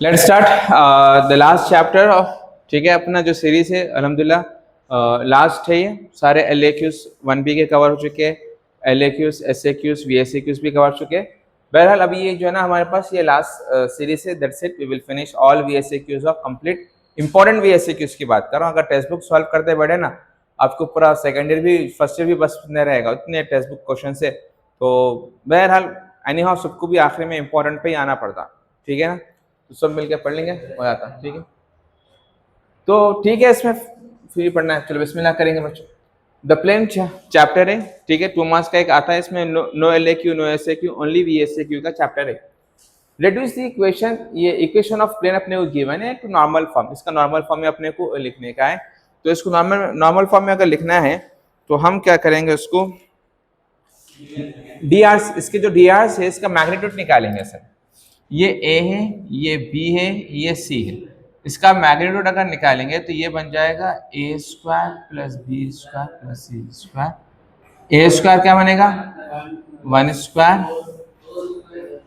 Let's start the last chapter of, ठीक है, अपना जो सीरीज है अल्हम्दुलिल्लाह लास्ट है। ये सारे एल ए क्यूज 1B के कवर हो चुके हैं, L A cues, S A cues, we S A cues भी कवर हो चुके हैं। बहरहाल अभी ये जो है ना हमारे पास ये लास्ट सीरीज है, that's it, we will finish all V S A Qs of complete. Important V S A Qs की बात कर रहा हूँ। अगर टेक्स्ट बुक सॉल्व करते बैठे ना, आपको पूरा सेकेंड ईयर भी फर्स्ट ईयर भी बस नहीं रहेगा इतने टेक्स्ट बुक क्वेश्चन से। तो बहरहाल एनी हाउ सबको भी आखिर में इंपॉर्टेंट पे ही आना पड़ता, ठीक है ना। तो सब मिलकर पढ़ लेंगे, हो जाता, ठीक है। तो ठीक है, इसमें फ्री पढ़ना है, चलो बिस्मिल्लाह करेंगे बच्चों। द प्लेन चैप्टर है, ठीक है, 2 मार्क्स का एक आता है इसमें। No L A Q, no S A Q, only V S A Q का चैप्टर है। रेड्यूस द इक्वेशन, ये इक्वेशन ऑफ प्लेन अपने को गिवन है टू नॉर्मल फॉर्म। इसका नॉर्मल फॉर्म में अपने को लिखने का है। तो इसको नॉर्मल फॉर्म में अगर लिखना है तो हम क्या करेंगे, उसको डी आर, इसके जो डी आर है इसका मैग्नीट्यूड निकालेंगे सर। ये ए है, ये बी है, ये सी है। इसका मैग्नीट्यूड अगर निकालेंगे तो ये बन जाएगा A square plus B square plus C square. A square क्या बनेगा, 1 स्क्वायर,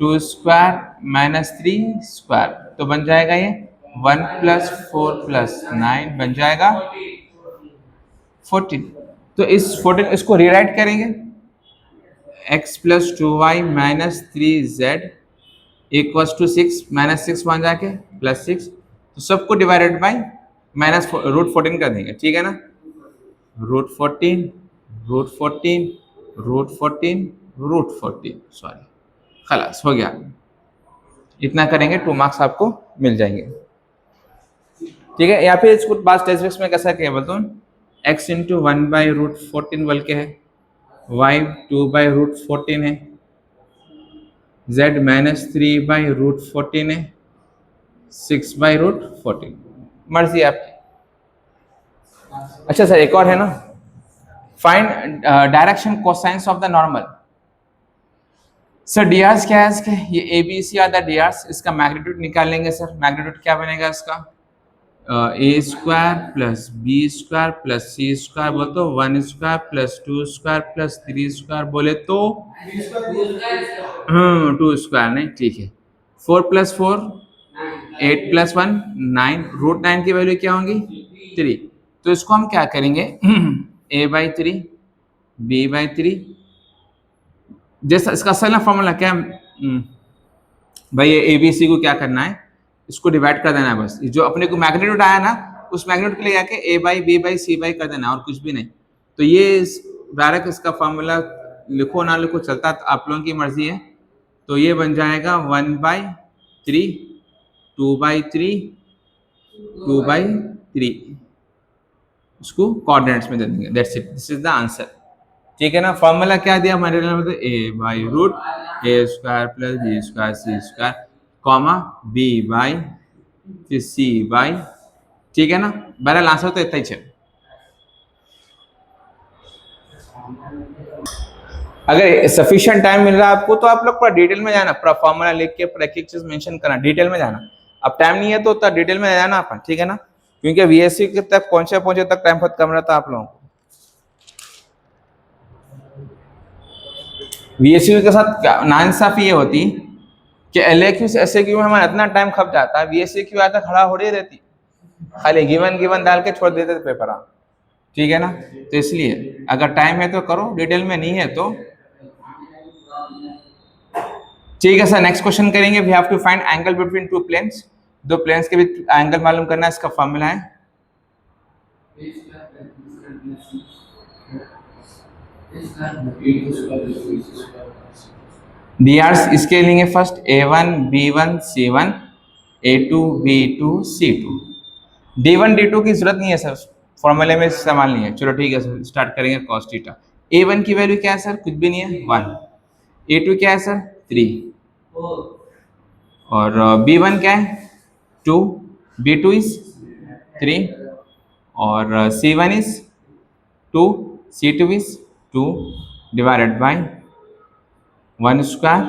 2 स्क्वायर माइनस 3 स्क्वायर, तो बन जाएगा ये 1 प्लस 4 प्लस 9 बन जाएगा 14। तो इस 14 इसको रीराइट करेंगे, x plus 2y minus 3z equals to 6, minus 6 बन जाके प्लस 6। तो सबको डिवाइडेड बाई माइनस रूट 14 कर देंगे, ठीक है ना। Root 14, root 14, root 14, root 14, sorry, खलास हो गया। इतना करेंगे 2 मार्क्स आपको मिल जाएंगे, ठीक है। या फिर इसको पास टेक्स्ट में कैसा किया बताओ, x इंटू 1 बाई रूट 14 बोल के है, y 2 बाई रूट 14 है, z माइनस 3 बाई रूट 14 है, 6 बाई रूट 14, मर्जी आपकी। अच्छा सर एक और है ना, find direction cosines of the normal. Sir DRs क्या है इसके, ये A B C are the DRs. इसका मैग्नीट्यूड निकालेंगे सर। मैग्नीट्यूड क्या बनेगा इसका, A square plus B square plus C square बोले तो 1 square plus 2 square plus 3 square बोले तो 2 स्क्वायर नहीं, ठीक है। 4 प्लस 4 8 प्लस 1 9, रूट 9 की वैल्यू क्या होंगी 3। तो इसको हम क्या करेंगे a बाई 3 b बाई 3, जैसा इसका असल फॉर्मूला क्या भाई, ये ए बी सी को क्या करना है, इसको डिवाइड कर देना है बस। जो अपने को मैग्नीट्यूड आया ना उस मैग्नीट्यूड के लिए आके A by B by C by कर देना और कुछ भी नहीं। तो ये डायरेक्ट इसका फॉर्मूला लिखो ना लिखो चलता, आप लोगों की मर्जी है। तो ये बन जाएगा 1 बाई 3, 2 बाई 3, 2 बाई 3, उसको कोऑर्डिनेट्स में दे देंगे, that's it, this is the answer, ठीक है ना। फॉर्मूला क्या दिया हमारे लिए, A by root A square plus B square C square comma B by फिर सी बाई, ठीक है ना। बहरहाल आंसर तो इतना ही है। अगर सफिशिएंट टाइम मिल रहा है आपको तो आप लोग पूरा डिटेल में जाना, पूरा फॉर्मूला लिख के पूरा एक एक चीज मेंशन करना, डिटेल में जाना। अब टाइम नहीं है तो उतना डिटेल में जाना अपन, ठीक है ना, क्योंकि वीएससी के तक पहुंचे तक टाइम बहुत कम रहता आप लोगों को। वीएससी के साथ नाइंसाफी ये होती कि एलएक्यू से एसएक्यू में हमारा इतना टाइम खप जाता है, वीएससी क्यू आता खड़ा हो रही रहती, खाली गिवन डाल के छोड़ देते थे पेपर आप, ठीक है ना। तो इसलिए अगर टाइम है तो करो, डिटेल में नहीं है तो ठीक है सर। नेक्स्ट क्वेश्चन करेंगे, we have to find angle between two planes. दो प्लेन्स के बीच एंगल मालूम करना है, इसका फॉर्मूला है डीआर। इसके लेंगे first a1 b1 c1 a2 b2 c2। d1 d2 की जरूरत नहीं है सर, फॉर्मूले में इस्तेमाल नहीं है। चलो ठीक है सर, स्टार्ट करेंगे cos थीटा। a1 की वैल्यू क्या है सर, कुछ भी नहीं है 1। a2 क्या है सर 3, और b1 क्या है 2, b2 इज 3, और c1 is 2, c2 is 2 divided by 1 square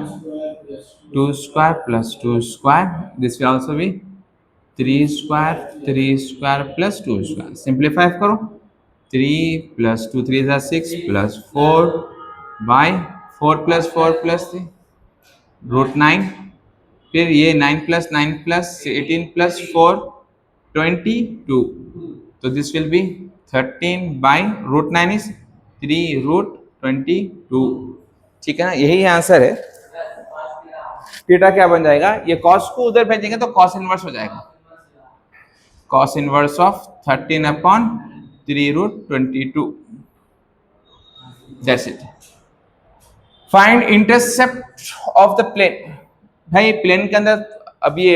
2 square plus 2 square, this will also be 3 square plus 2 square. Simplify करो, 3 plus 2 3 is 6 plus 4 by 4 plus 3 root 9, फिर ये 9 + 9 + 18 + 4 22, तो दिस विल बी 13/√9 इज 3√22, ठीक है ना, यही आंसर है। थीटा क्या बन जाएगा, ये कॉस को उधर भेजेंगे तो कॉस इनवर्स हो जाएगा, cos inverse of 13/3√22, that's it। find intercept of the plane। भाई प्लेन के अंदर अब ये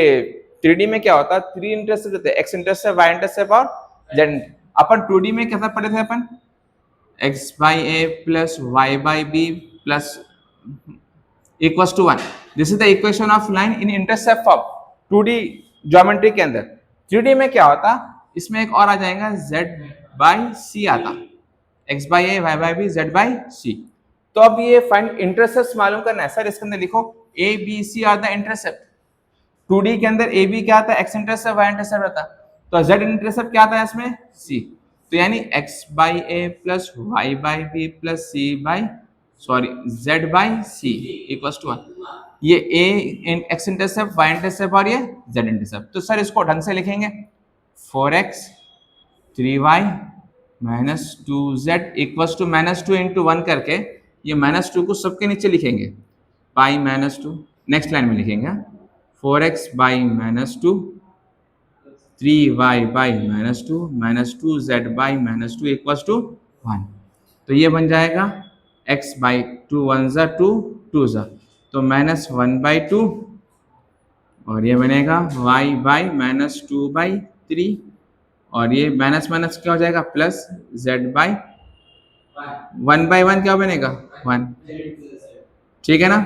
3D में क्या होता है, 3 इंटरसेप्ट होते हैं, x इंटरसेप्ट, y इंटरसेप्ट और z। अपन 2D में कैसा पढ़े थे अपन, x/a + y/b + equals to 1। This is the equation of line in intercept form 2D geometry के अंदर। 3D में क्या होता, इसमें एक और आ जाएगा z/c आता, x/a y/b z/c। तो अब ये फाइंड इंटरसेप्ट मालूम करना है सर, इसके अंदर लिखो a b c are the intercept. 2D के अंदर a b क्या आता है, x इंटरसेप्ट y इंटरसेप्ट आता, तो z इंटरसेप्ट क्या आता है इसमें, c। तो यानी x/a + y/b + z/c equals to 1। ये a x intercept, y intercept और ये z इंटरसेप्ट। तो सर इसको ढंग से लिखेंगे 4x 3y - 2z equals to -2 × 1 करके, ये -2 को सबके नीचे लिखेंगे पाई -2, नेक्स्ट लाइन में लिखेंगे 4x/-2 3y/-2 -2z/-2 equals to 1। तो ये बन जाएगा x/2 1 ज़ा 2 2 ज़ा, तो -1/2 और ये बनेगा y/-2/3 और ये माइनस माइनस क्या हो जाएगा प्लस z/1/1 क्या बनेगा 1, ठीक है ना।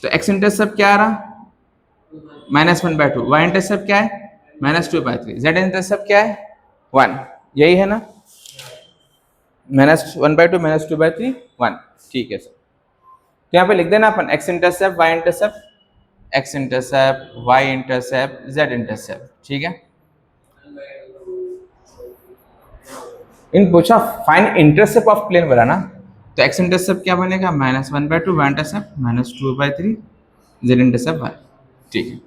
तो x इंटरसेप्ट क्या आ रहा -1/2, y इंटरसेप्ट क्या है -2/3, z इंटरसेप्ट क्या है 1, यही है ना, -1/2 -2/3 1, ठीक है सर। तो यहाँ पे लिख देना अपन x intercept y intercept, x intercept y intercept z intercept, ठीक है। इन पूछा फाइंड इंटरसेप्ट ऑफ प्लेन बोला ना, तो x इंटरसेप्ट क्या बनेगा -1/2, y इंटरसेप्ट -2/3, z इंटरसेप्ट 1, ठीक है।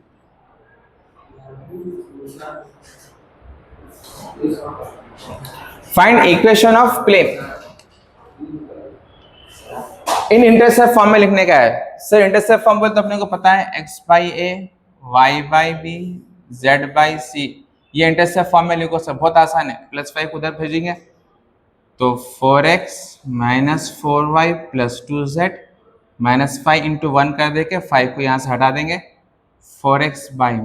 Find equation of plane in intercept form में लिखने का है सर। इंटरसेप्ट फॉर्म बोले तो अपने को पता है x/a y/b z/c, ये इंटरसेप्ट फॉर्म में लिखो सब, बहुत आसान है। +5 उधर भेजेंगे तो 4x - 4y + 2z -5 × 1 कर देके 5 को यहाँ से हटा देंगे, 4x/-5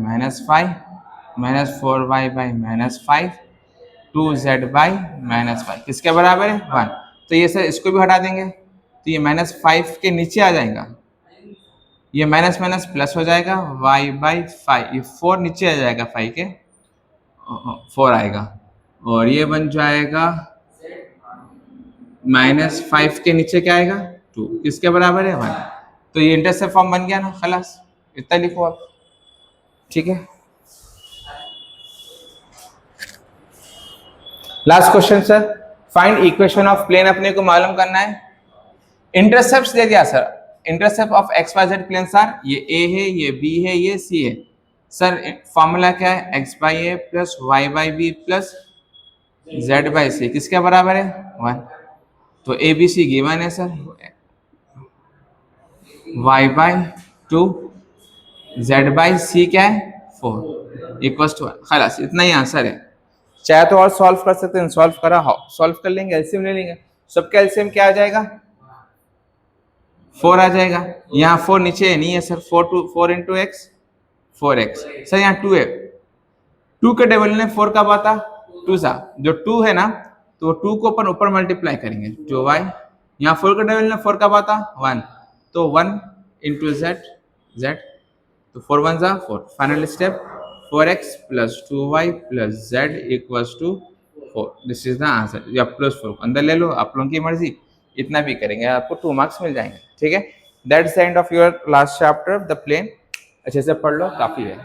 -4y/-5 2z/-5 किसके बराबर है 1। तो ये सर इसको भी हटा देंगे तो ये -5 के नीचे आ जाएगा, ये माइनस माइनस प्लस हो जाएगा y/5, ये 4 नीचे आ जाएगा 5 के 4 आएगा और ये बन जाएगा -5 के नीचे क्या आएगा 2, किसके बराबर है 1। तो ये इंटरसेप्ट फॉर्म बन गया ना, खलास इतना लिखो आप, ठीक है। Last question sir, find equation of plane अपने को मालूम करना है। इंटरसेप्ट्स दे दिया sir, intercept of XYZ planes are, ये A है, ये B है, ये C है। सर फॉर्मूला क्या है x/a + y/b + z/c किसके बराबर है 1। तो ABC गिवन है सर, y/2 z/c क्या है 4 इक्वल्स टू 1, खलास इतना ही आंसर है। चाहे तो और सॉल्व कर सकते हैं, सॉल्व करा सॉल्व कर लेंगे, एलसीएम ले लेंगे, सबका एलसीएम क्या आ जाएगा 4 आ जाएगा। यहाँ 4 नीचे नहीं है सर, 4 × x 4x, सर यहाँ 2 है, 2 के टेबल में 4 कब आता 2 सा, जो 2 है ना तो 2 को अपन ऊपर मल्टीप्लाई करेंगे 2y, यहाँ 4 के टेबल में 4 कब आता 1, तो 1 × z, तो 4 1 ज़ा 4, final step 4x + 2y + z equals to 4, this is the answer. या +4 अंदर ले लो, आप लोगों की मर्जी, इतना भी करेंगे आपको 2 मार्क्स मिल जाएंगे, ठीक है। That's the end of your last chapter the plane, अच्छे से पढ़ लो, काफी है।